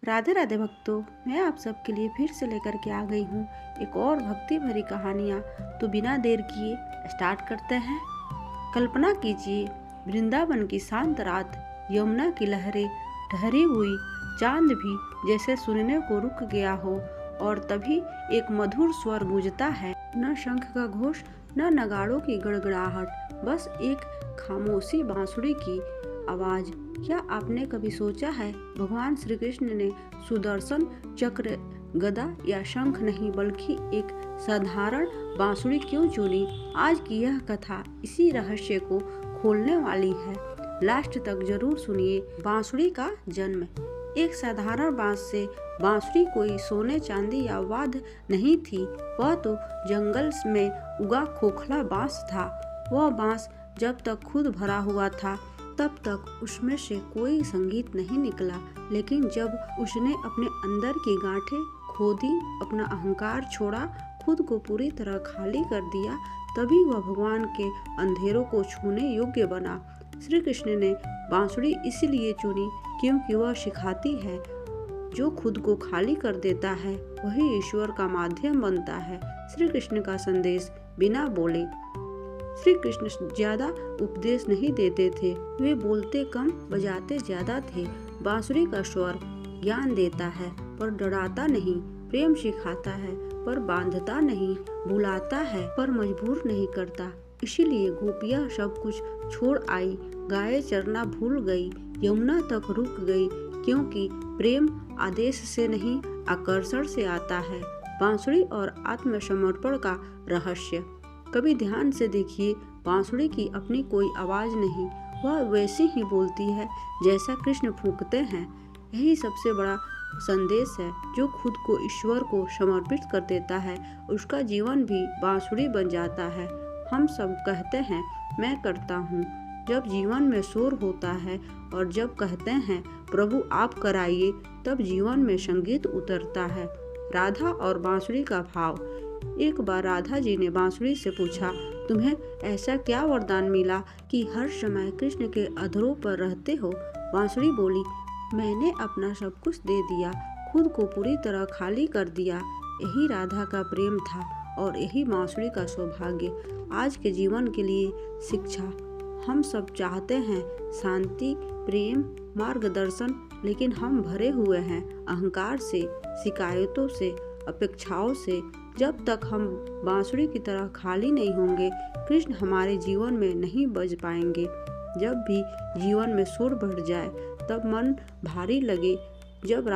राधे राधे भक्तों, मैं आप सबके लिए फिर से लेकर के आ गई हूँ एक और भक्ति भरी कहानियाँ। तो बिना देर किए स्टार्ट करते हैं। कल्पना कीजिए, वृंदावन की शांत रात, यमुना की लहरें, ठहरी हुई चांद भी जैसे सुनने को रुक गया हो, और तभी एक मधुर स्वर गूंजता है। न शंख का घोष, न नगाड़ों की गड़गड़ाहट, बस एक खामोशी बांसुरी की आवाज। क्या आपने कभी सोचा है भगवान श्री कृष्ण ने सुदर्शन चक्र, गदा या शंख नहीं बल्कि एक साधारण बांसुरी क्यों चुनी? आज की यह कथा इसी रहस्य को खोलने वाली है। लास्ट तक जरूर सुनिए। बांसुरी का जन्म। एक साधारण बांस से बांसुरी कोई सोने चांदी या वाद्य नहीं थी, वह तो जंगल में उगा खोखला बांस था। वह बांस जब तक खुद भरा हुआ था तब तक उसमें से कोई संगीत नहीं निकला, लेकिन जब उसने अपने अंदर की गांठें खोदी, अपना अहंकार छोड़ा, खुद को पूरी तरह खाली कर दिया, तभी वह भगवान के अंधेरों को छूने योग्य बना। श्री कृष्ण ने बांसुरी इसलिए चुनी क्योंकि वह सिखाती है, जो खुद को खाली कर देता है वही ईश्वर का माध्यम बनता है। श्री कृष्ण का संदेश बिना बोले। श्री कृष्ण ज्यादा उपदेश नहीं देते थे, वे बोलते कम बजाते ज्यादा थे। बांसुरी का स्वर ज्ञान देता है पर डराता नहीं, प्रेम सिखाता है पर बांधता नहीं, बुलाता है पर मजबूर नहीं करता। इसीलिए गोपियाँ सब कुछ छोड़ आई, गाय चरना भूल गई, यमुना तक रुक गई, क्योंकि प्रेम आदेश से नहीं आकर्षण से आता है। बांसुरी और आत्मसमर्पण का रहस्य। कभी ध्यान से देखिए, बांसुरी की अपनी कोई आवाज नहीं, वह वैसी ही बोलती है जैसा कृष्ण फूंकते हैं। यही सबसे बड़ा संदेश है। जो खुद को ईश्वर को समर्पित कर देता है, उसका जीवन भी बांसुरी बन जाता है। हम सब कहते हैं मैं करता हूँ, जब जीवन में शोर होता है, और जब कहते हैं प्रभु आप कराइए, तब जीवन में संगीत उतरता है। राधा और बांसुरी का भाव। एक बार राधा जी ने बांसुरी से पूछा, तुम्हें ऐसा क्या वरदान मिला कि हर समय कृष्ण के अधरों पर रहते हो? बांसुरी बोली, मैंने अपना सब कुछ दे दिया, खुद को पूरी तरह खाली कर दिया। यही राधा का प्रेम था और यही बांसुरी का सौभाग्य। आज के जीवन के लिए शिक्षा। हम सब चाहते हैं शांति, प्रेम, मार्गदर्शन, लेकिन हम भरे हुए हैं अहंकार से, शिकायतों से, अपेक्षाओं से। जब तक हम बांसुरी की तरह खाली नहीं होंगे, कृष्ण हमारे जीवन में नहीं बज पाएंगे। जब भी जीवन में शोर बढ़ जाए, तब मन भारी लगे, जब